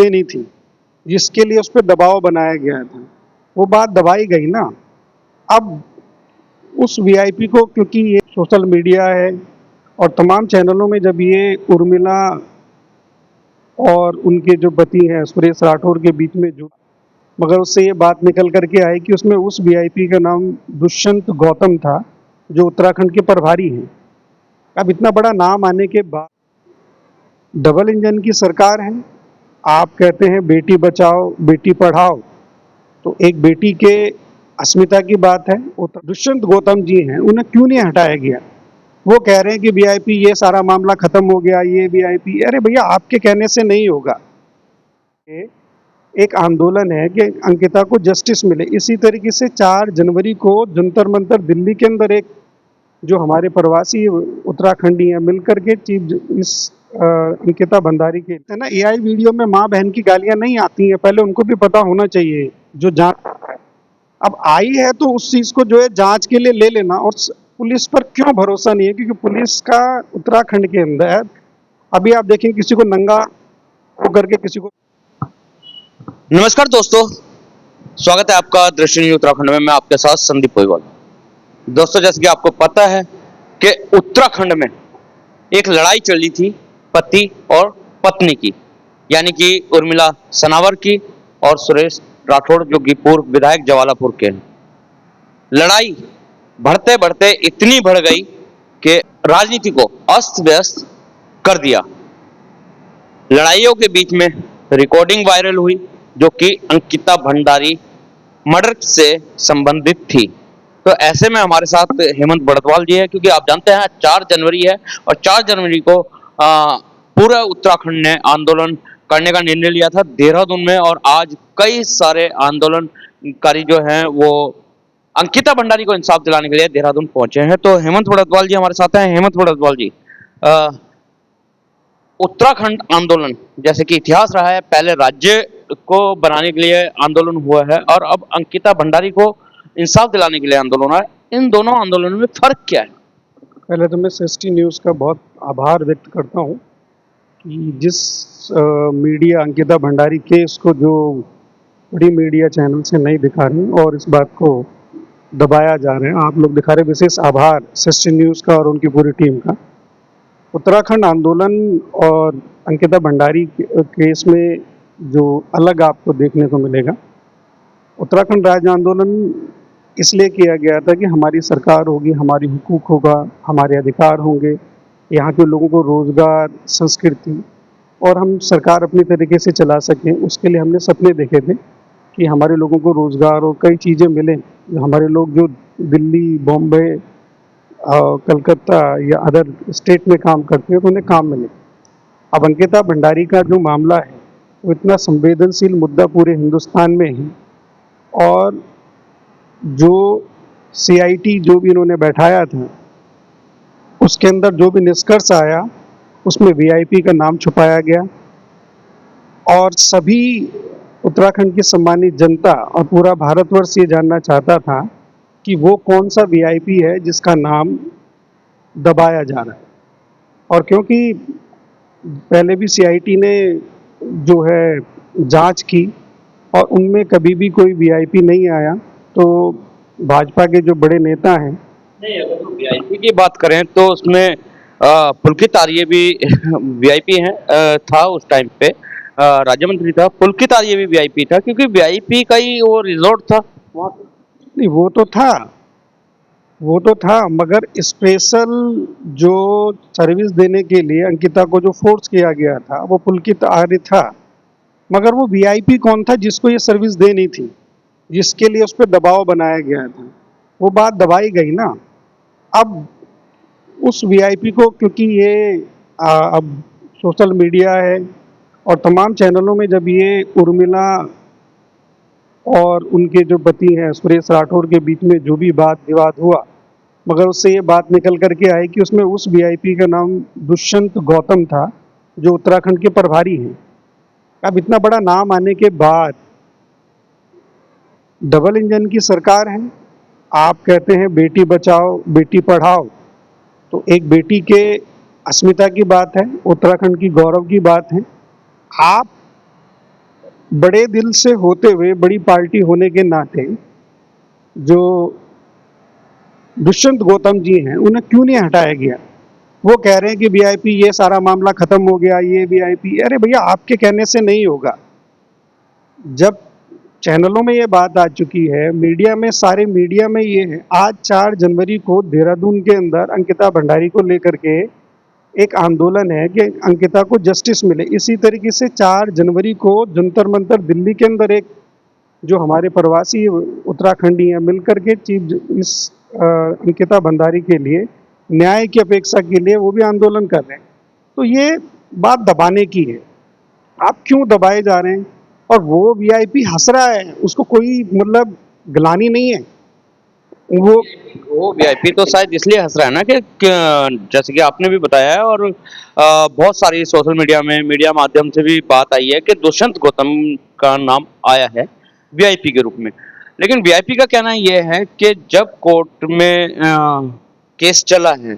नहीं थी जिसके लिए उस पर दबाव बनाया गया था, वो बात दबाई गई ना। अब उस वीआईपी को, क्योंकि ये सोशल मीडिया है और तमाम चैनलों में जब ये उर्मिला और उनके जो पति हैं सुरेश राठौर के बीच में जो, मगर उससे ये बात निकल करके आई कि उसमें उस वीआईपी का नाम दुष्यंत गौतम था जो उत्तराखंड के प्रभारी हैं। अब इतना बड़ा नाम आने के बाद, डबल इंजन की सरकार है, आप कहते हैं बेटी बचाओ बेटी पढ़ाओ, तो एक बेटी के अस्मिता की बात है। दुष्यंत गौतम जी हैं, उन्हें क्यों नहीं हटाया गया? वो कह रहे हैं कि वीआईपी, ये सारा मामला खत्म हो गया, ये वीआईपी। अरे भैया, आपके कहने से नहीं होगा। एक आंदोलन है कि अंकिता को जस्टिस मिले। इसी तरीके से 4 जनवरी को जंतर मंतर दिल्ली के अंदर एक जो हमारे प्रवासी उत्तराखंडी हैं मिलकर के इस अंकिता भंडारी के है ना, एआई वीडियो में माँ बहन की गालियां नहीं आती हैं, पहले उनको भी पता होना चाहिए जो जांच। अब आई है तो उस चीज को जो है जांच के लिए ले लेना। और पुलिस पर क्यों भरोसा नहीं है? क्योंकि पुलिस का उत्तराखंड के अंदर अभी आप देखें, किसी को नंगा होकर के किसी को। नमस्कार दोस्तों, स्वागत है आपका दृश्य न्यूज उत्तराखंड में। मैं आपके साथ संदीप पोईवाल। दोस्तों, जैसे कि आपको पता है कि उत्तराखंड में एक लड़ाई चली थी पति और पत्नी की, यानी कि उर्मिला सनावर की और सुरेश राठौर, जो कि पूर्व विधायक जवालापुर के हैं। लड़ाई बढ़ते बढ़ते इतनी बढ़ गई कि राजनीति को अस्त व्यस्त कर दिया। लड़ाइयों के बीच में रिकॉर्डिंग वायरल हुई जो कि अंकिता भंडारी मर्डर से संबंधित थी। तो ऐसे में हमारे साथ हेमंत बड़तवाल जी है, क्योंकि आप जानते हैं 4 जनवरी है और 4 जनवरी को पूरा उत्तराखंड ने आंदोलन करने का निर्णय लिया था देहरादून में। और आज कई सारे आंदोलनकारी जो हैं वो अंकिता भंडारी को इंसाफ दिलाने के लिए देहरादून पहुंचे हैं। तो हेमंत बड़तवाल जी हमारे साथ हैं। हेमंत बड़तवाल जी, उत्तराखंड आंदोलन जैसे कि इतिहास रहा है, पहले राज्य को बनाने के लिए आंदोलन हुआ है और अब अंकिता भंडारी को इंसाफ दिलाने के लिए आंदोलन है। इन दोनों आंदोलनों में फर्क क्या है? पहले तो मैं सिक्सटी न्यूज़ का बहुत आभार व्यक्त करता हूँ कि जिस मीडिया अंकिता भंडारी केस को जो बड़ी मीडिया चैनल से नहीं दिखा रही और इस बात को दबाया जा रहा है, आप लोग दिखा रहे। विशेष आभार सिक्सटी न्यूज़ का और उनकी पूरी टीम का। उत्तराखंड आंदोलन और अंकिता भंडारी केस में जो अलग आपको देखने को मिलेगा, उत्तराखंड राज्य आंदोलन इसलिए किया गया था कि हमारी सरकार होगी, हमारी हुकूक होगा, हमारे अधिकार होंगे, यहाँ के लोगों को रोज़गार, संस्कृति और हम सरकार अपनी तरीके से चला सकें। उसके लिए हमने सपने देखे थे कि हमारे लोगों को रोज़गार और कई चीज़ें मिलें। हमारे लोग जो दिल्ली, बॉम्बे, कलकत्ता या अदर स्टेट में काम करते हैं तो उन्हें काम मिले। अब अंकिता भंडारी का जो मामला है वो इतना संवेदनशील मुद्दा पूरे हिंदुस्तान में है और जो सीआईटी जो भी इन्होंने बैठाया था उसके अंदर जो भी निष्कर्ष आया उसमें वीआईपी का नाम छुपाया गया और सभी उत्तराखंड की सम्मानित जनता और पूरा भारतवर्ष ये जानना चाहता था कि वो कौन सा वीआईपी है जिसका नाम दबाया जा रहा है। और क्योंकि पहले भी सीआईटी ने जो है जांच की और उनमें कभी भी कोई वीआईपी नहीं आया, तो भाजपा के जो बड़े नेता हैं, नहीं, अगर तो वीआईपी की बात करें तो उसमें पुलकित आर्य भी वीआईपी है, था उस टाइम पे, राज्य मंत्री था। पुलकित आर्य भी वीआईपी था क्योंकि वीआईपी का ही वो रिजॉर्ट था वहाँ। नहीं, वो तो था मगर स्पेशल जो सर्विस देने के लिए अंकिता को जो फोर्स किया गया था वो पुलकित आर्य था। मगर वो वीआईपी कौन था जिसको ये सर्विस देनी थी, जिसके लिए उस पर दबाव बनाया गया था? वो बात दबाई गई ना। अब उस वीआईपी को, क्योंकि ये अब सोशल मीडिया है और तमाम चैनलों में जब ये उर्मिला और उनके जो पति हैं सुरेश राठौर के बीच में जो भी बात विवाद हुआ, मगर उससे ये बात निकल करके आई कि उसमें उस वीआईपी का नाम दुष्यंत गौतम था जो उत्तराखंड के प्रभारी हैं। अब इतना बड़ा नाम आने के बाद, डबल इंजन की सरकार है, आप कहते हैं बेटी बचाओ बेटी पढ़ाओ, तो एक बेटी के अस्मिता की बात है, उत्तराखंड की गौरव की बात है। आप बड़े दिल से होते हुए, बड़ी पार्टी होने के नाते, जो दुष्यंत गौतम जी हैं उन्हें क्यों नहीं हटाया गया? वो कह रहे हैं कि वीआईपी ये सारा मामला खत्म हो गया, ये वीआईपी, अरे भैया आपके कहने से नहीं होगा। जब चैनलों में ये बात आ चुकी है, मीडिया में, सारे मीडिया में ये है, आज 4 जनवरी को देहरादून के अंदर अंकिता भंडारी को लेकर के एक आंदोलन है कि अंकिता को जस्टिस मिले। इसी तरीके से 4 जनवरी को जंतर मंतर दिल्ली के अंदर एक, जो हमारे प्रवासी उत्तराखंडी हैं मिलकर के इस अंकिता भंडारी के लिए न्याय की अपेक्षा के लिए वो भी आंदोलन कर रहे हैं। तो ये बात दबाने की है। आप क्यों दबाए जा रहे हैं? और वो वीआईपी हंस रहा है, उसको कोई मतलब ग्लानि नहीं है। वो वो वीआईपी तो शायद इसलिए हंस रहा है ना जैसे कि आपने भी बताया है, और बहुत सारी सोशल मीडिया में, मीडिया माध्यम से भी बात आई है कि दुष्यंत गौतम का नाम आया है वीआईपी के रूप में। लेकिन वीआईपी का कहना यह है कि जब कोर्ट में केस चला है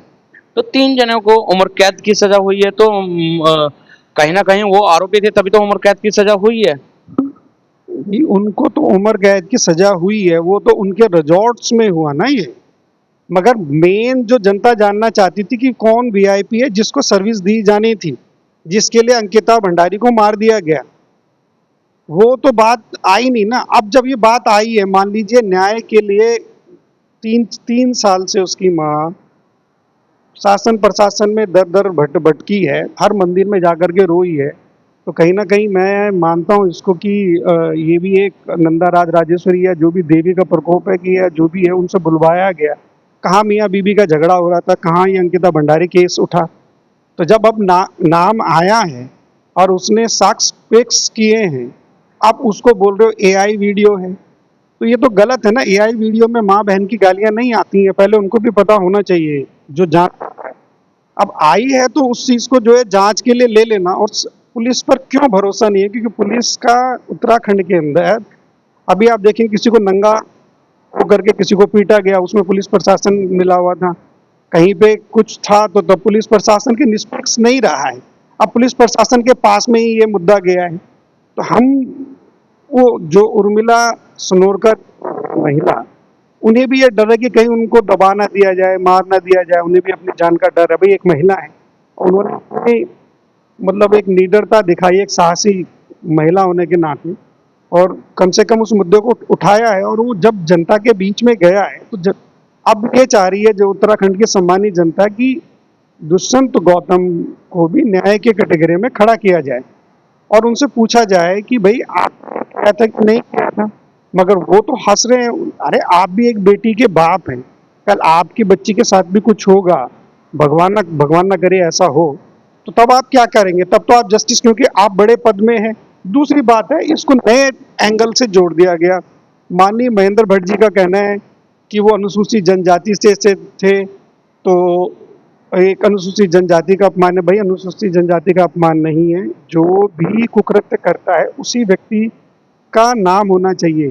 तो 3 जनों को उम्र कैद की सजा हुई है, तो कहीं ना कहीं वो आरोपी थे तभी तो उम्र कैद की सजा हुई है। उनको तो उम्र कैद की सजा हुई है, वो तो उनके रिजॉर्ट्स में हुआ ना ये। मगर मेन जो जनता जानना चाहती थी कि कौन वीआईपी है जिसको सर्विस दी जानी थी, जिसके लिए अंकिता भंडारी को मार दिया गया, वो तो बात आई नहीं ना। अब जब ये बात आई है, मान लीजिए न्याय के लिए 3 साल से उसकी माँ शासन प्रशासन में दर दर भटकी है, हर मंदिर में जाकर के रोई है, तो कहीं ना कहीं मैं मानता हूँ इसको कि ये भी एक नंदा राज राजेश्वरी है, जो भी देवी का प्रकोप है कि, या जो भी है, उनसे बुलवाया गया। कहाँ मियाँ बीबी का झगड़ा हो रहा था, कहाँ ये अंकिता भंडारी केस उठा। तो जब अब नाम आया है और उसने साक्ष्य पेश किए हैं, आप उसको बोल रहे हो एआई वीडियो है, तो ये तो गलत है ना। एआई वीडियो में माँ बहन की गालियां नहीं आती हैं, पहले उनको भी पता होना चाहिए जो जांच। अब आई है तो उस चीज को जो है जांच के लिए ले लेना। और पुलिस पर क्यों भरोसा नहीं है? क्योंकि पुलिस का उत्तराखंड के अंदर अभी आप देखें, किसी को नंगा होकर के किसी को पीटा गया, उसमें पुलिस प्रशासन मिला हुआ था। कहीं पे कुछ था तो तब पुलिस प्रशासन के निष्पक्ष नहीं रहा है। अब पुलिस प्रशासन के पास में ही ये मुद्दा गया है। तो हम, वो जो उर्मिला सनोरकर महिला, उन्हें भी ये डर है कि कहीं उनको दबा ना दिया जाए, मार ना दिया जाए, उन्हें भी अपनी जान का डर है। भाई एक महिला है, उन्होंने मतलब एक निडरता दिखाई, एक साहसी महिला होने के नाते, और कम से कम उस मुद्दे को उठाया है। और वो जब जनता के बीच में गया है तो अब ये चाह रही है जो उत्तराखंड की सम्मानित जनता की दुष्यंत गौतम को भी न्याय के कैटेगरी में खड़ा किया जाए और उनसे पूछा जाए कि भाई आप क्या था कि नहीं किया था। मगर वो तो हंस रहे हैं। अरे आप भी एक बेटी के बाप हैं, कल आपकी बच्ची के साथ भी कुछ होगा, भगवान ना करे ऐसा हो, तो तब आप क्या करेंगे? तब तो आप जस्टिस, क्योंकि आप बड़े पद में हैं। दूसरी बात है, इसको नए एंगल से जोड़ दिया गया। माननीय महेंद्र भट्ट जी का कहना है कि वो अनुसूचित जनजाति से थे, तो एक अनुसूचित जनजाति का अपमान है। भाई अनुसूचित जनजाति का अपमान नहीं है, जो भी कुकृत्य करता है उसी व्यक्ति का नाम होना चाहिए।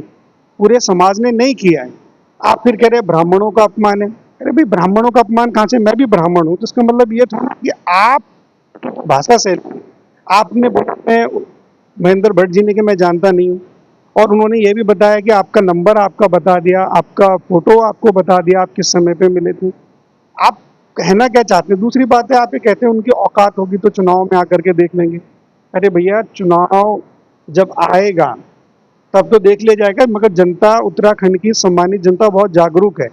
पूरे समाज ने नहीं किया है। आप फिर कह रहे हैं ब्राह्मणों का अपमान है। अरे भाई ब्राह्मणों का अपमान कहाँ से? मैं भी ब्राह्मण हूँ, तो इसका मतलब ये थोड़ा कि आप भाषा से आपने बोला, मैं महेंद्र भट्ट जी ने कि मैं जानता नहीं हूँ, और उन्होंने ये भी बताया कि आपका नंबर आपका बता दिया, आपका फोटो आपको बता दिया, आप किस समय पे मिले थे। आप कहना क्या चाहते हैं? दूसरी बात है, आप ये कहते हैं उनकी औकात होगी तो चुनाव में आकर के देख लेंगे। अरे भैया चुनाव जब आएगा तब तो देख लिया जाएगा। मगर जनता, उत्तराखंड की सम्मानित जनता बहुत जागरूक है।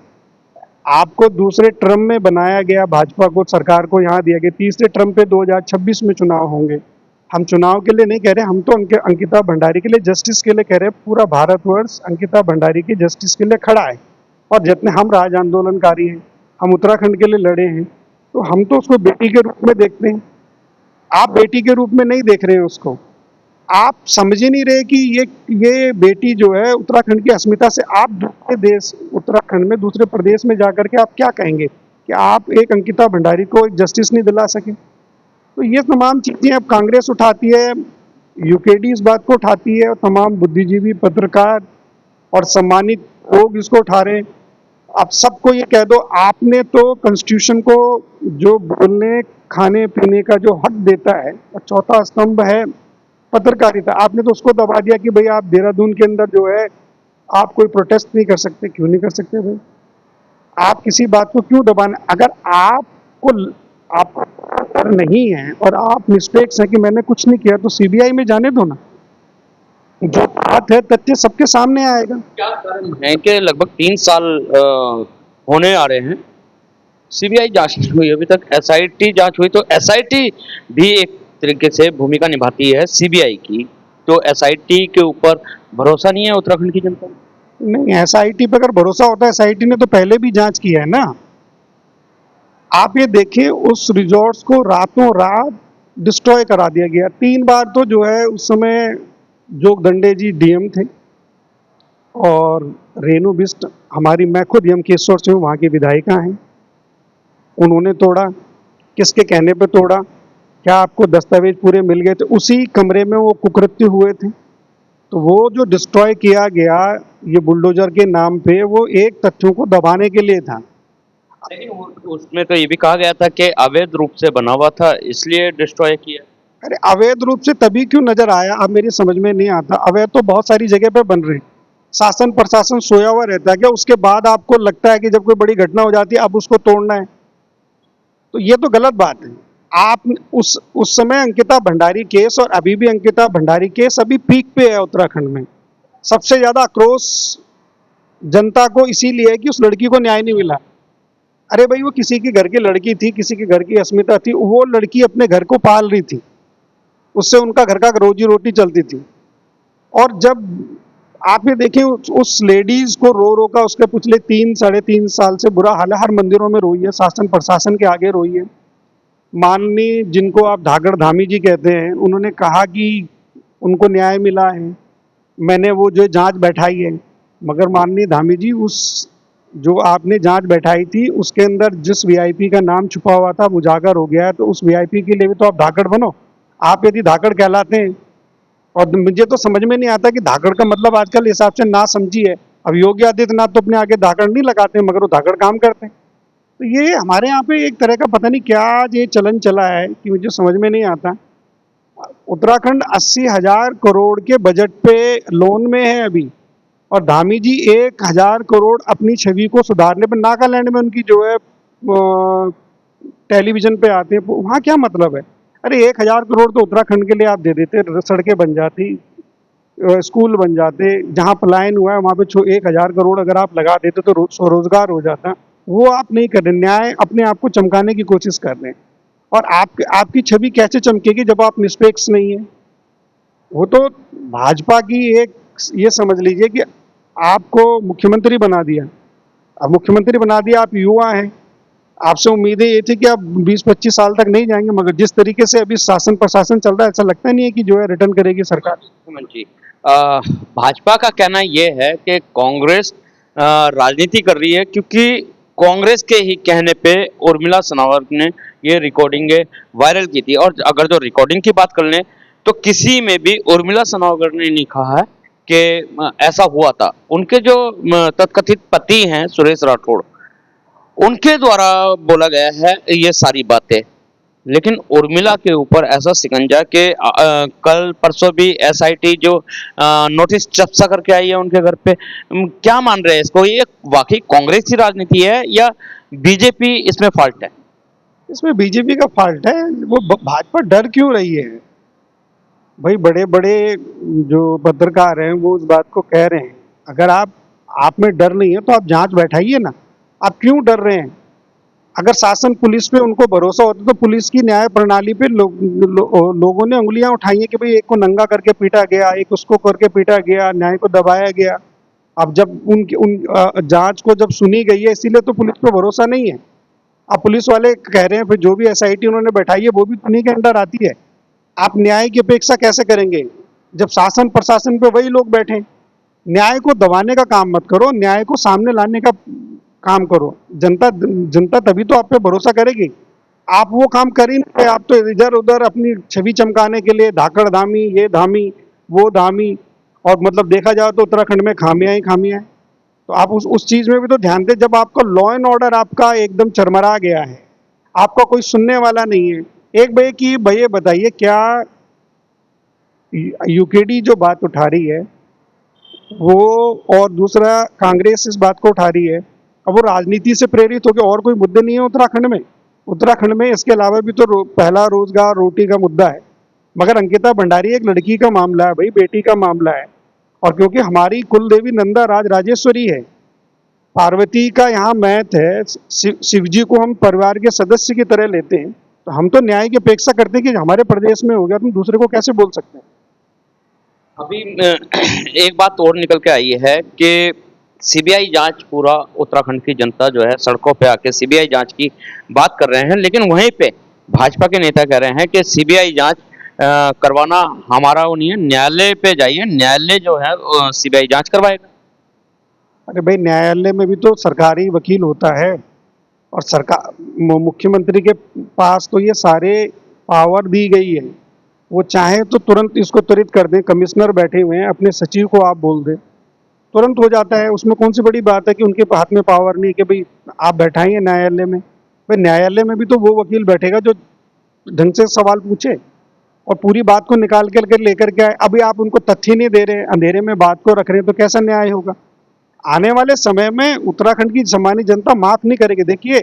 आपको दूसरे टर्म में बनाया गया, भाजपा को, सरकार को यहाँ दिया गया, तीसरे टर्म पे 2026 में चुनाव होंगे। हम चुनाव के लिए नहीं कह रहे, हम तो अंकिता भंडारी के लिए, जस्टिस के लिए कह रहे हैं। पूरा भारतवर्ष अंकिता भंडारी की जस्टिस के लिए खड़ा है, और जितने हम राज आंदोलनकारी हैं, हम उत्तराखंड के लिए लड़े हैं, तो हम तो उसको बेटी के रूप में देखते हैं। आप बेटी के रूप में नहीं देख रहे हैं उसको। आप समझ ही नहीं रहे कि ये बेटी जो है उत्तराखंड की अस्मिता से, आप दूसरे देश, उत्तराखंड में दूसरे प्रदेश में जाकर के आप क्या कहेंगे कि आप एक अंकिता भंडारी को एक जस्टिस नहीं दिला सके? तो ये तमाम चीज़ें अब कांग्रेस उठाती है, यूकेडी इस बात को उठाती है, और तमाम बुद्धिजीवी, पत्रकार और सम्मानित लोग इसको उठा रहे हैं। आप सबको ये कह दो, आपने तो कॉन्स्टिट्यूशन को जो बोलने खाने पीने का जो हक देता है, और चौथा स्तंभ है पत्रकारिता, आपने तो उसको दबा दिया कि भाई आप देहरादून के अंदर जो है आप कोई प्रोटेस्ट नहीं कर सकते। क्यों नहीं कर सकते भाई? आप किसी बात को क्यों दबाना? अगर आपको डर नहीं है और आप निष्पेक्ष हैं कि मैंने कुछ नहीं किया, तो सीबीआई में जाने दो ना। जो बात है तथ्य सबके सामने आएगा। क्या कारण है कि लगभग 3 साल होने आ रहे हैं, सीबीआई जांच नहीं हुई अभी तक, एसआईटी जांच हुई, तो एसआईटी भी एक तरीके से भूमिका निभाती है सीबीआई की, तो एसआईटी के ऊपर भरोसा नहीं है उत्तराखंड की जनता को? नहीं, एसआईटी पे अगर भरोसा होता है, एसआईटी ने तो पहले भी जांच किया है ना। आप ये देखिए, उस रिजॉर्ट्स को रातों रात डिस्ट्रॉय करा दिया गया 3 बार। तो जो है उस समय जोगदंडे जी डीएम थे और रेणु बिष्ट हमारी, मैं खुद एम केशवर से हूँ, वहाँ की विधायिका हैं। उन्होंने तोड़ा, किसके कहने पे तोड़ा? क्या आपको दस्तावेज पूरे मिल गए थे? उसी कमरे में वो कुकृत्य हुए थे। तो वो जो डिस्ट्रॉय किया गया ये बुलडोजर के नाम पे, वो एक तथ्यों को दबाने के लिए था। लेकिन उसमें तो ये भी कहा गया था कि अवैध रूप से बना हुआ था, इसलिए डिस्ट्रॉय किया। अरे अवैध रूप से तभी क्यों नजर आया? अब मेरी समझ में नहीं आता। अवैध तो बहुत सारी जगह पे बन रही, शासन प्रशासन सोया हुआ रहता है क्या? उसके बाद आपको लगता है कि जब कोई बड़ी घटना हो जाती है अब उसको तोड़ना है, तो ये तो गलत बात है। आप उस समय अंकिता भंडारी केस और अभी भी अंकिता भंडारी केस अभी पीक पे है उत्तराखंड में। सबसे ज्यादा आक्रोश जनता को इसीलिए है कि उस लड़की को न्याय नहीं मिला। अरे भाई, वो किसी के घर की लड़की थी, किसी के घर की अस्मिता थी, वो लड़की अपने घर को पाल रही थी, उससे उनका घर का रोजी रोटी चलती थी। और जब आप ये देखें, उस लेडीज को रो रो का उसके पिछले 3 साढ़े 3 साल से बुरा हाल है। हर मंदिरों में रोई है, शासन प्रशासन के आगे रोई है। माननीय जिनको आप धागड़ धामी जी कहते हैं, उन्होंने कहा कि उनको न्याय मिला है, मैंने वो जो जांच बैठाई है। मगर माननीय धामी जी, उस जो आपने जांच बैठाई थी उसके अंदर जिस वीआईपी का नाम छुपा हुआ था वो उजागर हो गया है, तो उस वीआईपी के लिए भी तो आप धाकड़ बनो। आप यदि धाकड़ कहलाते हैं, और मुझे तो समझ में नहीं आता कि धाकड़ का मतलब आजकल हिसाब से ना समझी है। अब योगी आदित्यनाथ तो अपने आगे धाकड़ नहीं लगाते मगर वो धाकड़ काम करते हैं। तो ये हमारे यहाँ पे एक तरह का पता नहीं क्या ये चलन चला है कि मुझे समझ में नहीं आता। उत्तराखंड 80,000 करोड़ के बजट पे लोन में है अभी, और धामी जी 1,000 करोड़ अपनी छवि को सुधारने पर, नागालैंड में उनकी जो है टेलीविजन पे आते हैं, वहाँ क्या मतलब है? अरे 1,000 करोड़ तो उत्तराखंड के लिए आप दे देते, सड़कें बन जाती, स्कूल बन जाते, जहाँ पलायन हुआ है वहाँ पे 1,000 करोड़ अगर आप लगा देते तो स्वरोजगार हो जाता। वो आप नहीं कर रहे, न्याय अपने आप को चमकाने की कोशिश कर रहे हैं। और आपकी छवि कैसे चमकेगी जब आप निष्पक्ष नहीं है? वो तो भाजपा की एक, ये समझ लीजिए कि आपको मुख्यमंत्री बना दिया। अब मुख्यमंत्री बना दिया, आप युवा हैं, आपसे उम्मीदें ये थी कि आप 20-25 साल तक नहीं जाएंगे, मगर जिस तरीके से अभी शासन प्रशासन चल रहा है, ऐसा लगता नहीं है कि जो है रिटर्न करेगी सरकार। जी, भाजपा का कहना ये है कि कांग्रेस राजनीति कर रही है, क्योंकि कांग्रेस के ही कहने पे उर्मिला सनावर ने ये रिकॉर्डिंग वायरल की थी। और अगर जो रिकॉर्डिंग की बात कर लें तो किसी में भी उर्मिला सनावर ने नहीं कहा है कि ऐसा हुआ था। उनके जो तथाकथित पति हैं सुरेश राठौड़, उनके द्वारा बोला गया है ये सारी बातें। लेकिन उर्मिला के ऊपर ऐसा शिकंजा कि कल परसों भी एसआईटी जो नोटिस चस्पा करके आई है उनके घर पे। क्या मान रहे हैं इसको? ये वाकई कांग्रेस की राजनीति है या बीजेपी इसमें फॉल्ट है? इसमें बीजेपी का फॉल्ट है। वो भाजपा डर क्यों रही है भाई? बड़े बड़े जो पत्रकार हैं वो उस बात को कह रहे हैं। अगर आप में डर नहीं है तो आप जांच बैठाइए ना। आप क्यों डर रहे हैं? अगर शासन पुलिस पे उनको भरोसा होता तो पुलिस की न्याय प्रणाली पे लोगों ने उंगलियां उठाई हैं कि भाई एक को नंगा करके पीटा गया, एक उसको करके पीटा गया, न्याय को दबाया गया। अब जब उन जांच को जब सुनी गई है, इसीलिए तो पुलिस पे भरोसा नहीं है। अब पुलिस वाले कह रहे हैं फिर जो भी एसआईटी उन्होंने बैठाई है वो भी उन्हीं के अंडर आती है। आप न्याय की अपेक्षा कैसे करेंगे जब शासन प्रशासन पे वही लोग बैठे? न्याय को दबाने का काम मत करो, न्याय को सामने लाने का काम करो। जनता जनता तभी तो आप पे भरोसा करेगी। आप वो काम कर ही नहीं रहे, आप तो इधर उधर अपनी छवि चमकाने के लिए धाकड़ धामी, ये धामी, वो धामी, और मतलब देखा जाए तो उत्तराखंड में खामियां ही खामियां हैं। तो आप उस चीज में भी तो ध्यान दें। जब आपका लॉ एंड ऑर्डर आपका एकदम चरमरा गया है, आपका कोई सुनने वाला नहीं है। एक भाई की भैया बताइए, क्या यूकेडी जो बात उठा रही है वो, और दूसरा कांग्रेस इस बात को उठा रही है। अब वो राजनीति से प्रेरित होकर, और कोई मुद्दे नहीं है उत्तराखंड में। उत्तराखंड में इसके अलावा भी तो पहला रोजगार, रोटी का मुद्दा है। मगर अंकिता भंडारी एक लड़की का मामला है भाई, बेटी का मामला है। और क्योंकि हमारी कुल देवी नंदा राज राजेश्वरी है, पार्वती का यहाँ महत्व है, शिव जी को हम परिवार के सदस्य की तरह लेते हैं, तो हम तो न्याय की अपेक्षा करते हैं कि हमारे प्रदेश में हो गया, तुम दूसरे को कैसे बोल सकते हैं। अभी एक बात और निकल के आई है कि सीबीआई जांच, पूरा उत्तराखंड की जनता जो है सड़कों पे आके सीबीआई जांच की बात कर रहे हैं, लेकिन वहीं पे भाजपा के नेता कह रहे हैं कि सीबीआई जांच करवाना हमारा वो नहीं है, न्यायालय पे जाइए, न्यायालय जो है सीबीआई जांच करवाएगा। अरे भाई, न्यायालय में भी तो सरकारी वकील होता है, और सरकार, मुख्यमंत्री के पास तो ये सारे पावर दी गई है। वो चाहे तो तुरंत इसको त्वरित कर दें, कमिश्नर बैठे हुए हैं, अपने सचिव को आप बोल दें, तुरंत हो जाता है। उसमें कौन सी बड़ी बात है कि उनके हाथ में पावर नहीं कि भाई आप बैठाइए न्यायालय में। भाई न्यायालय में भी तो वो वकील बैठेगा जो ढंग से सवाल पूछे और पूरी बात को निकाल कर लेकर के आए। अभी आप उनको तथ्य नहीं दे रहे, अंधेरे में बात को रख रहे हैं, तो कैसा न्याय होगा। आने वाले समय में उत्तराखंड की सामान्य जनता माफ नहीं करेगी। देखिए,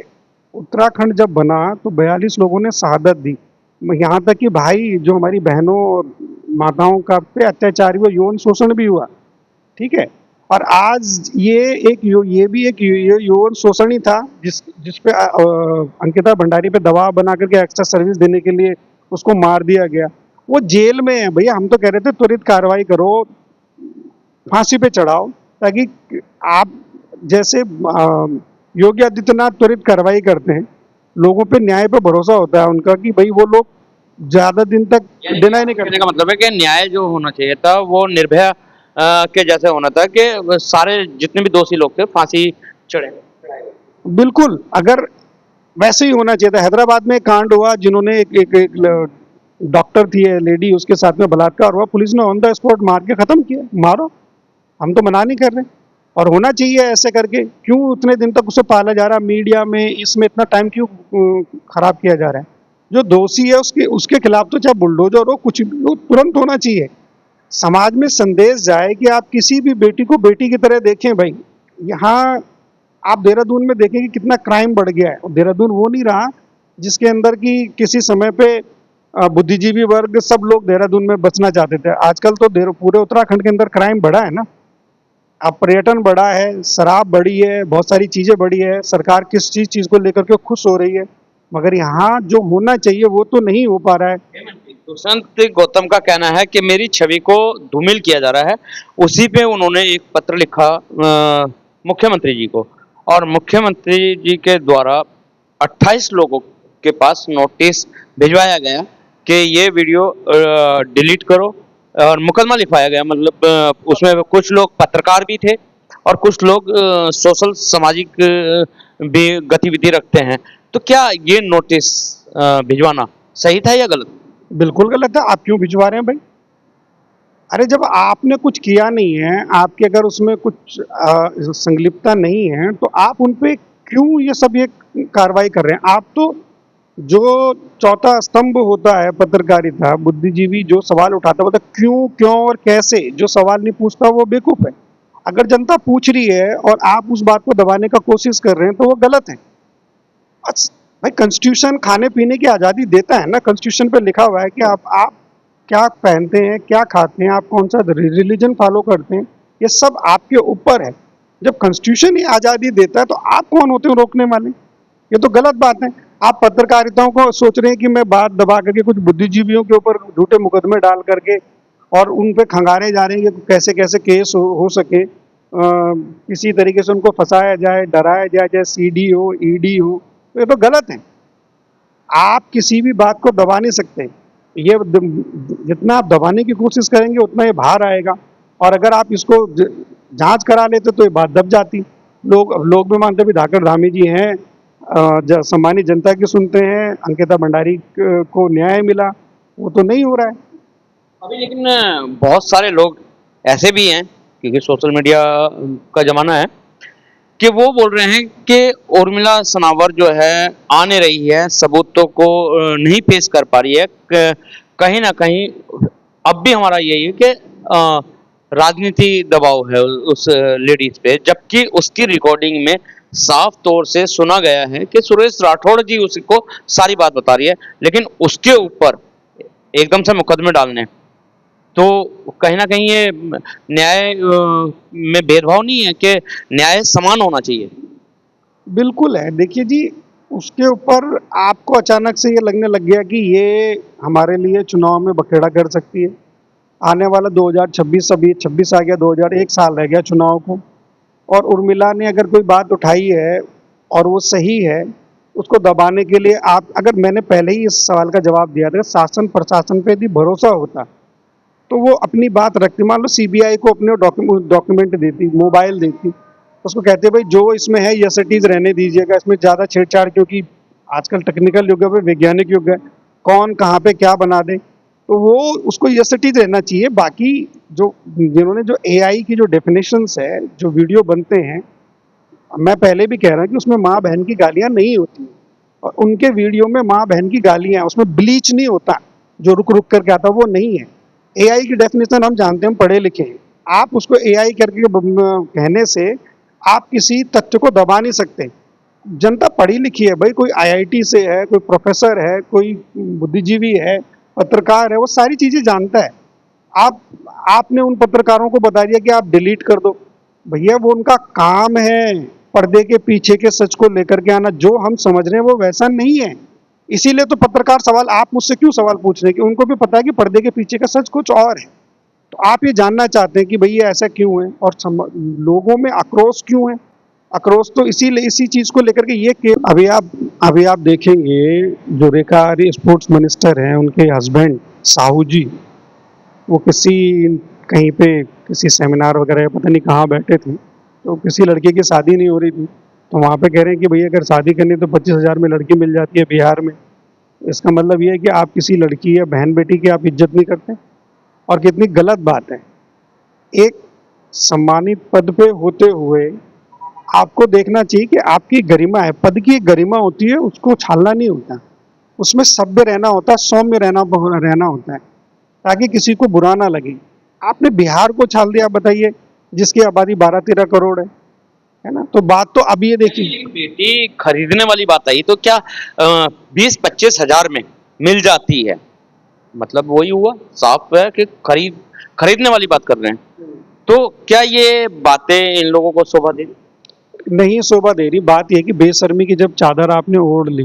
उत्तराखंड जब बना तो 42 लोगों ने शहादत दी, यहाँ तक कि भाई जो हमारी बहनों और माताओं का पे अत्याचार हुआ, यौन शोषण भी हुआ, ठीक है। और आज ये भी एक यौन शोषण ही था, जिस पे अंकिता भंडारी पे दबाव बना करके एक्स्ट्रा सर्विस देने के लिए उसको मार दिया गया। वो जेल में है भैया। हम तो कह रहे थे त्वरित कार्रवाई करो, फांसी पे चढ़ाओ, ताकि आप जैसे योगी आदित्यनाथ त्वरित कार्रवाई करते हैं, लोगों पे न्याय पे भरोसा होता है उनका कि भाई वो लोग ज्यादा दिन तक डिनाई नहीं कहने करते। का मतलब है कि न्याय जो होना चाहिए था वो निर्भया के जैसे होना था कि सारे जितने भी दोषी लोग थे फांसी चढ़े। बिल्कुल, अगर वैसे ही होना चाहिए था। हैदराबाद में एक कांड हुआ, जिन्होंने एक डॉक्टर थी लेडी, उसके साथ में बलात्कार हुआ, पुलिस ने ऑन द स्पॉट मार के खत्म किया। मारो, हम तो मना नहीं कर रहे। और होना चाहिए ऐसे करके। क्यों उतने दिन तक उसे पाला जा रहा, मीडिया में इसमें इतना टाइम क्यों खराब किया जा रहा है। जो दोषी है उसके उसके खिलाफ तो चाहे बुलडोजर हो, कुछ भी हो, तुरंत होना चाहिए। समाज में संदेश जाए कि आप किसी भी बेटी को बेटी की तरह देखें। भाई यहाँ आप देहरादून में देखें कि कितना क्राइम बढ़ गया है। और देहरादून वो नहीं रहा जिसके अंदर की किसी समय पे बुद्धिजीवी वर्ग सब लोग देहरादून में बचना चाहते थे। आजकल तो पूरे उत्तराखंड के अंदर क्राइम बढ़ा है ना। अब पर्यटन बढ़ा है, शराब बढ़ी है, बहुत सारी चीजें बढ़ी है। सरकार किस चीज को लेकर के खुश हो रही है, मगर यहाँ जो होना चाहिए वो तो नहीं हो पा रहा है। दुष्यंत गौतम का कहना है कि मेरी छवि को धूमिल किया जा रहा है। उसी पे उन्होंने एक पत्र लिखा मुख्यमंत्री जी को, और मुख्यमंत्री जी के द्वारा 28 लोगों के पास नोटिस भिजवाया गया कि ये वीडियो डिलीट करो, और मुकदमा लिखवाया गया। मतलब उसमें कुछ लोग पत्रकार भी थे और कुछ लोग सोशल सामाजिक भी गतिविधि रखते हैं। तो क्या ये नोटिस भिजवाना सही था या गलत? बिल्कुल गलत है। आप क्यों भिजवा रहे हैं भाई। अरे जब आपने कुछ किया नहीं है, आपके अगर उसमें कुछ संलिप्तता नहीं है, तो आप उन पे क्यों ये कार्रवाई कर रहे हैं। आप तो जो चौथा स्तंभ होता है पत्रकारिता, बुद्धिजीवी जो सवाल उठाता है, बोलता क्यों, क्यों और कैसे, जो सवाल नहीं पूछता वो बेवकूफ है। अगर जनता पूछ रही है और आप उस बात को दबाने का कोशिश कर रहे हैं तो वो गलत है। भाई कॉन्स्टिट्यूशन खाने पीने की आज़ादी देता है ना। कॉन्स्टिट्यूशन पे लिखा हुआ है कि आप क्या पहनते हैं, क्या खाते हैं, आप कौन सा रिलीजन फॉलो करते हैं, ये सब आपके ऊपर है। जब कॉन्स्टिट्यूशन ही आज़ादी देता है तो आप कौन होते हो रोकने वाले। ये तो गलत बात है। आप पत्रकारिताओं को सोच रहे हैं कि मैं बात दबा करके कुछ बुद्धिजीवियों के ऊपर झूठे मुकदमे डाल करके और उन पे खंगारे जा रहे हैं कि कैसे कैसे केस हो सके, किसी तरीके से उनको फंसाया जाए, डराया जाए, चाहे सीडी हो, ईडी हो। तो ये तो गलत है। आप किसी भी बात को दबा नहीं सकते। ये जितना आप दबाने की कोशिश करेंगे उतना ये बाहर आएगा। और अगर आप इसको जांच करा लेते तो ये बात दब जाती। लोग भी मानते भी धाकड़ धामी जी हैं, सामान्य जनता की सुनते हैं, अंकिता भंडारी को न्याय मिला। वो तो नहीं हो रहा है अभी। लेकिन बहुत सारे लोग ऐसे भी हैं, क्योंकि सोशल मीडिया का जमाना है, कि वो बोल रहे हैं कि उर्मिला सनावर जो है आ नहीं रही है, सबूतों को नहीं पेश कर पा रही है, कहीं ना कहीं अब भी हमारा यही है कि राजनीति दबाव है उस लेडीज पे, जबकि उसकी रिकॉर्डिंग में साफ तौर से सुना गया है कि सुरेश राठौड़ जी उसको सारी बात बता रही है, लेकिन उसके ऊपर एकदम से मुकदमे डालने, तो कहीं ना कहीं ये न्याय में भेदभाव नहीं है कि न्याय समान होना चाहिए। बिल्कुल है। देखिए जी, उसके ऊपर आपको अचानक से ये लगने लग गया कि ये हमारे लिए चुनाव में बखेड़ा कर सकती है। आने वाला 2026, अभी 26 आ गया, 2001 साल रह गया चुनाव को, और उर्मिला ने अगर कोई बात उठाई है और वो सही है, उसको दबाने के लिए आप, अगर मैंने पहले ही इस सवाल का जवाब दिया था, शासन प्रशासन पे यदि भरोसा होता तो वो अपनी बात रखती। मान लो सीबीआई को अपने डॉक्यूमेंट देती, मोबाइल देती, उसको कहते भाई जो इसमें है यसेटीज रहने दीजिएगा, इसमें ज़्यादा छेड़छाड़, क्योंकि आजकल टेक्निकल युग है, वैज्ञानिक युग है, कौन कहाँ पे क्या बना दे, तो वो उसको यसेटीज रहना चाहिए। बाकी जो जिन्होंने जो एआई की जो डेफिनेशंस है, जो वीडियो बनते हैं, मैं पहले भी कह रहा हूँ कि उसमें माँ बहन की गालियाँ नहीं होती, और उनके वीडियो में माँ बहन की गालियाँ, उसमें ब्लीच नहीं होता जो रुक रुक करके आता, वो नहीं है। एआई की डेफिनेशन हम जानते हैं, हम पढ़े लिखे हैं। आप उसको एआई करके कहने से आप किसी तथ्य को दबा नहीं सकते। जनता पढ़ी लिखी है भाई, कोई आईआईटी से है, कोई प्रोफेसर है, कोई बुद्धिजीवी है, पत्रकार है, वो सारी चीज़ें जानता है। आप आपने उन पत्रकारों को बता दिया कि आप डिलीट कर दो, भैया वो उनका काम है, पर्दे के पीछे के सच को लेकर के आना। जो हम समझ रहे हैं वो वैसा नहीं है। इसीलिए तो पत्रकार सवाल, आप मुझसे क्यों सवाल पूछ रहे हैं, कि उनको भी पता है कि पर्दे के पीछे का सच कुछ और है। तो आप ये जानना चाहते हैं कि भैया ऐसा क्यों है, और लोगों में आक्रोश क्यों है। आक्रोश तो इसीलिए, इसी चीज़ को लेकर के ये कि अभी आप देखेंगे, जो रेखा आर्य स्पोर्ट्स मिनिस्टर हैं, उनके हस्बैंड साहू जी, वो कहीं पे किसी सेमिनार वगैरह पता नहीं कहाँ बैठे थे, तो किसी लड़के की शादी नहीं हो रही थी, तो वहाँ पे कह रहे हैं कि भैया अगर शादी करनी तो 25,000 में लड़की मिल जाती है बिहार में। इसका मतलब ये है कि आप किसी लड़की या बहन बेटी की आप इज्जत नहीं करते, और कितनी गलत बात है। एक सम्मानित पद पे होते हुए आपको देखना चाहिए कि आपकी गरिमा है, पद की एक गरिमा होती है, उसको छालना नहीं होता, उसमें सभ्य रहना होता है, सौम्य रहना होता है, ताकि किसी को बुरा ना लगे। आपने बिहार को छाल दिया, बताइए, जिसकी आबादी 12-13 करोड़ है ना। तो बात तो अब ये देखिए, एक बेटी खरीदने वाली बात आई तो क्या 20-25 हजार में मिल जाती है, मतलब वही हुआ, साफ है कि खरीदने वाली बात कर रहे हैं। तो क्या ये बातें इन लोगों को शोभा दे? नहीं शोभा दे रही। बात यह कि बेशर्मी की जब चादर आपने ओढ़ ली,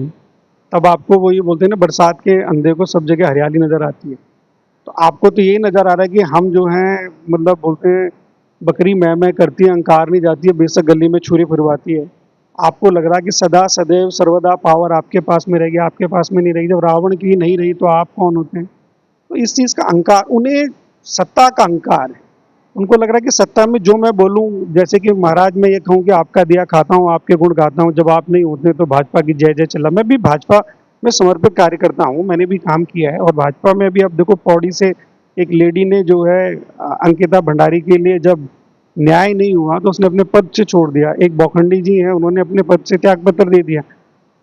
तब आपको वो ये बोलते हैं ना, बरसात के अंधे को सब जगह हरियाली नजर आती है। तो आपको तो यही नजर आ रहा है कि हम जो हैं, मतलब बोलते हैं बकरी मैं करती है, अंकार नहीं जाती है, बेशक गली में छुरी फिरवाती है। आपको लग रहा है कि सदा सदैव सर्वदा पावर आपके पास में रहेगी, आपके पास में नहीं रहेगी। जब रावण की नहीं रही तो आप कौन होते हैं। तो इस चीज़ का अहंकार, उन्हें सत्ता का अहंकार है। उनको लग रहा है कि सत्ता में जो मैं बोलूं, जैसे कि महाराज मैं ये कहूं कि आपका दिया खाता हूं, आपके गुण गाता हूं, जब आप नहीं होते तो भाजपा की जय जय चला। मैं भी भाजपा में समर्पित कार्यकर्ता हूं, मैंने भी काम किया है, और भाजपा में भी अब देखो, पौड़ी से एक लेडी ने जो है अंकिता भंडारी के लिए जब न्याय नहीं हुआ तो उसने अपने पद से छोड़ दिया। एक बौखंडी जी हैं, उन्होंने अपने पद से त्याग पत्र दे दिया।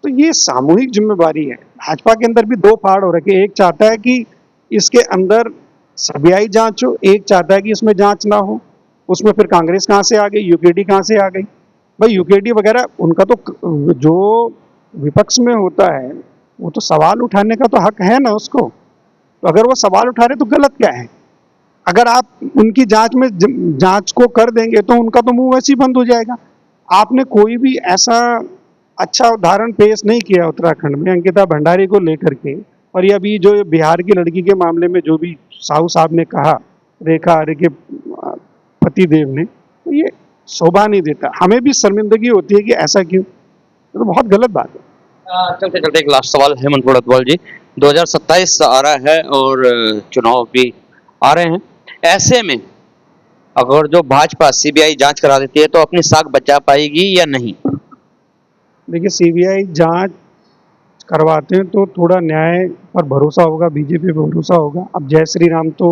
तो ये सामूहिक जिम्मेवारी है। भाजपा के अंदर भी दो फाड़ हो रखे, एक चाहता है कि इसके अंदर सीबीआई जांच हो, एक चाहता है कि इसमें जांच ना हो। उसमें फिर कांग्रेस कहाँ से आ गई, यूकेडी कहाँ से आ गई। भाई यूकेडी वगैरह, उनका तो जो विपक्ष में होता है वो तो सवाल उठाने का तो हक है ना उसको। तो अगर वो सवाल उठा रहे तो गलत क्या है। अगर आप उनकी जांच को कर देंगे तो उनका तो मुंह वैसे ही बंद हो जाएगा। आपने कोई भी ऐसा अच्छा उदाहरण पेश नहीं किया उत्तराखंड में अंकिता भंडारी को लेकर के। और ये अभी जो बिहार की लड़की के मामले में जो भी साहू साहब ने कहा रेखा आर्य के पति देव ने, तो ये शोभा नहीं देता। हमें भी शर्मिंदगी होती है कि ऐसा क्यों, तो बहुत गलत बात है। चलते चलते एक लास्ट सवाल, हेमंत गुड़तवाल जी, 2027 आ रहा है और चुनाव भी आ रहे हैं, ऐसे में अगर जो भाजपा सीबीआई जांच करा देती है तो अपनी साख बचा पाएगी या नहीं? देखिए, सीबीआई जांच करवाते हैं तो थोड़ा न्याय पर भरोसा होगा, बीजेपी पर भरोसा होगा। अब जय श्री राम तो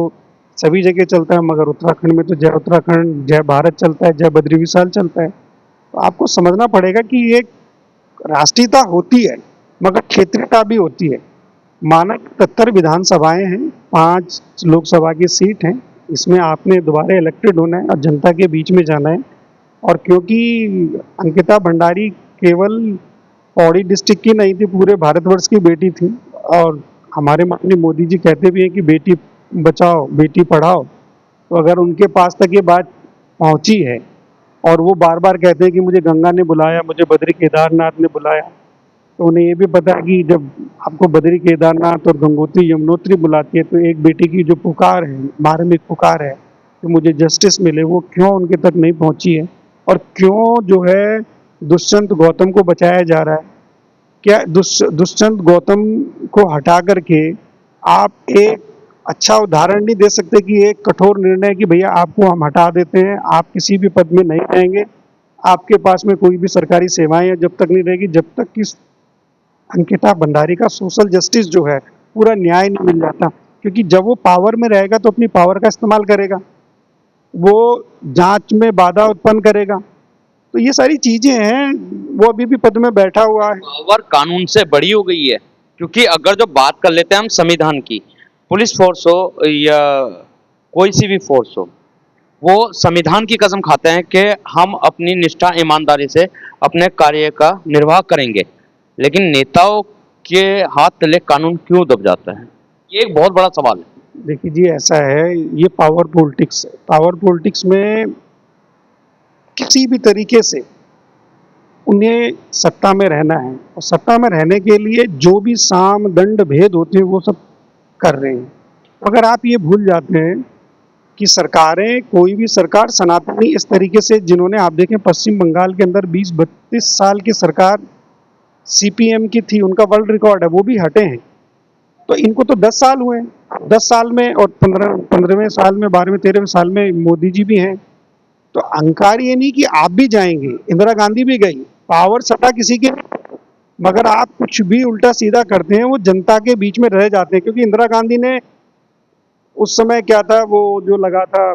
सभी जगह चलता है, मगर उत्तराखंड में तो जय उत्तराखंड, जय भारत चलता है, जय बद्री विशाल चलता है। तो आपको समझना पड़ेगा कि एक राष्ट्रीयता होती है मगर क्षेत्रीयता भी होती है। मानक 73 विधानसभाएं हैं, 5 लोकसभा की सीट हैं। इसमें आपने दोबारा इलेक्टेड होना है और जनता के बीच में जाना है। और क्योंकि अंकिता भंडारी केवल पौड़ी डिस्ट्रिक्ट की नहीं थी, पूरे भारतवर्ष की बेटी थी। और हमारे माननीय मोदी जी कहते भी हैं कि बेटी बचाओ बेटी पढ़ाओ। तो अगर उनके पास तक ये बात पहुंची है और वो बार बार कहते हैं कि मुझे गंगा ने बुलाया, मुझे बद्री केदारनाथ ने बुलाया, तो उन्हें ये भी पता है कि जब आपको बद्री केदारनाथ और गंगोत्री यमुनोत्री बुलाती है तो एक बेटी की जो पुकार है, मार्मिक पुकार है कि मुझे जस्टिस मिले, वो क्यों उनके तक नहीं पहुंची है। और क्यों जो है दुष्यंत गौतम को बचाया जा रहा है। क्या दुष्यंत गौतम को हटा करके आप एक अच्छा उदाहरण नहीं दे सकते कि एक कठोर निर्णय कि भैया आपको हम हटा देते हैं, आप किसी भी पद में नहीं रहेंगे, आपके पास में कोई भी सरकारी सेवाएं जब तक नहीं रहेगी, जब तक कि अंकिता भंडारी का सोशल जस्टिस जो है पूरा न्याय नहीं मिल जाता। क्योंकि जब वो पावर में रहेगा तो अपनी पावर का इस्तेमाल करेगा, वो जांच में बाधा उत्पन्न करेगा। तो ये सारी चीजें हैं। वो अभी भी पद में बैठा हुआ है। पावर कानून से बड़ी हो गई है, क्योंकि अगर जो बात कर लेते हैं हम संविधान की, पुलिस फोर्स हो या कोई सी भी फोर्स हो, वो संविधान की कसम खाते हैं कि हम अपनी निष्ठा ईमानदारी से अपने कार्य का निर्वाह करेंगे। लेकिन नेताओं के हाथ तले कानून क्यों दब जाता है, ये एक बहुत बड़ा सवाल है। देखिए जी, ऐसा है, ये पावर पॉलिटिक्स है। पावर पॉलिटिक्स में किसी भी तरीके से उन्हें सत्ता में रहना है और सत्ता में रहने के लिए जो भी साम दंड भेद होते हैं वो सब कर रहे हैं। अगर आप ये भूल जाते हैं कि सरकारें, कोई भी सरकार सनातनी इस तरीके से, जिन्होंने आप देखें पश्चिम बंगाल के अंदर 20-32 साल की सरकार सीपीएम की थी, उनका वर्ल्ड रिकॉर्ड है, वो भी हटे हैं। तो इनको तो 10 साल हुए हैं, 10 साल में, और 15वें साल में, 12वें 13वें साल में मोदी जी भी हैं। तो अहंकार ये नहीं कि आप भी जाएंगे, इंदिरा गांधी भी गई, पावर सटा किसी के, मगर आप कुछ भी उल्टा सीधा करते हैं वो जनता के बीच में रह जाते हैं। क्योंकि इंदिरा गांधी ने उस समय क्या था, वो जो लगा था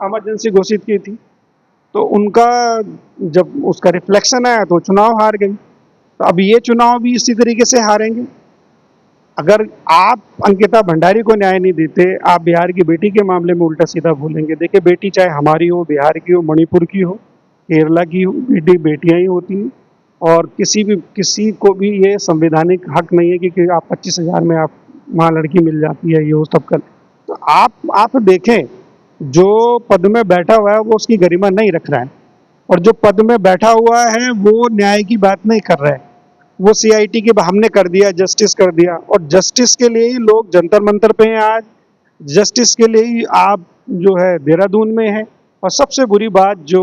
इमरजेंसी घोषित की थी, तो उनका जब उसका रिफ्लेक्शन आया तो चुनाव हार गई। तो अब ये चुनाव भी इसी तरीके से हारेंगे। अगर आप अंकिता भंडारी को न्याय नहीं देते, आप बिहार की बेटी के मामले में उल्टा सीधा बोलेंगे। देखिए, बेटी चाहे हमारी हो, बिहार की हो, मणिपुर की हो, केरला की हो, बेटी बेटियां ही होती हैं। और किसी को भी ये संवैधानिक हक नहीं है कि आप 25,000 में आप वहाँ लड़की मिल जाती है, ये वो सब कर। तो आप देखें, जो पद में बैठा हुआ है वो उसकी गरिमा नहीं रख रहा है, और जो पद में बैठा हुआ है वो न्याय की बात नहीं कर रहा है। वो सीआईटी के हमने कर दिया, जस्टिस कर दिया, और जस्टिस के लिए ही लोग जंतर मंतर पे हैं आज। जस्टिस के लिए ही आप जो है देहरादून में है। और सबसे बुरी बात जो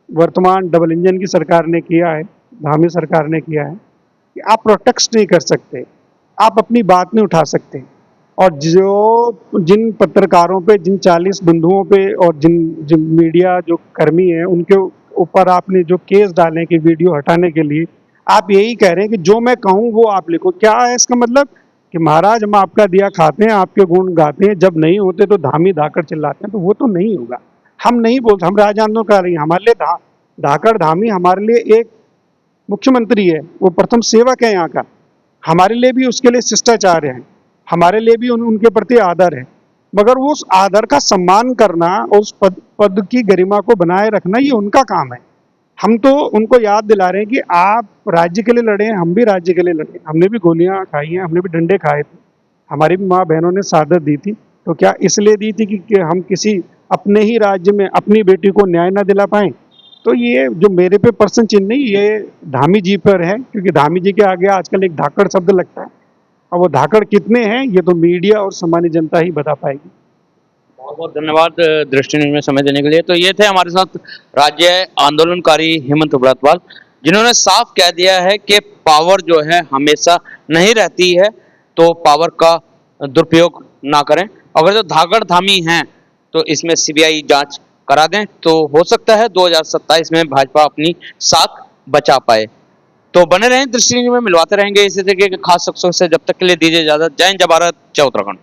वर्तमान डबल इंजन की सरकार ने किया है, धामी सरकार ने किया है, कि आप प्रोटेक्ट नहीं कर सकते, आप अपनी बात नहीं उठा सकते। और जिन पत्रकारों पे, जिन 40 बंधुओं पे, और जिन मीडिया जो कर्मी हैं उनके ऊपर आपने जो केस डाले कि वीडियो हटाने के लिए, आप यही कह रहे हैं कि जो मैं कहूँ वो आप लिखो। क्या है इसका मतलब? कि महाराज हम आपका दिया खाते हैं, आपके गुण गाते हैं, जब नहीं होते तो धामी धाकड़ चिल्लाते हैं। तो वो तो नहीं होगा। हम नहीं बोलते, हम राज्य आंदोलन कर रही हैं। हमारे लिए धाकड़ धामी हमारे लिए एक मुख्यमंत्री है, वो प्रथम सेवक है यहाँ का। हमारे लिए भी उसके लिए शिष्टाचार है, हमारे लिए भी उनके प्रति आदर है। मगर वो उस आदर का सम्मान करना और उस पद की गरिमा को बनाए रखना ये उनका काम है। हम तो उनको याद दिला रहे हैं कि आप राज्य के लिए लड़े हैं, हम भी राज्य के लिए लड़े। हमने भी गोलियां खाई हैं, हमने भी डंडे खाए थे, हमारी भी माँ बहनों ने शहादत दी थी। तो क्या इसलिए दी थी कि हम किसी अपने ही राज्य में अपनी बेटी को न्याय ना दिला पाएं? तो ये जो मेरे पे प्रश्न चिन्ह नहीं, ये धामी जी पर है, क्योंकि धामी जी के आगे आजकल एक धाकड़ शब्द लगता है। अब वो धाकड़ कितने हैं ये तो मीडिया और सामान्य जनता ही बता पाएगी। बहुत बहुत धन्यवाद दृष्टि न्यूज़ में समय देने के लिए। तो ये थे हमारे साथ राज्य आंदोलनकारी हेमंत उबरातवाल, जिन्होंने साफ कह दिया है कि पावर जो है हमेशा नहीं रहती है, तो पावर का दुरुपयोग ना करें। अगर जो धाकड़ धामी हैं तो इसमें सीबीआई जांच करा दें, तो हो सकता है 2027 में भाजपा अपनी साख बचा पाए। तो बने रहें दृष्टि न्यूज़ में, मिलवाते रहेंगे इसी तरीके के खास शख्सों से। जब तक के लिए दीजिए इजाजत। जय हिंद, जय भारत, जय उत्तराखंड।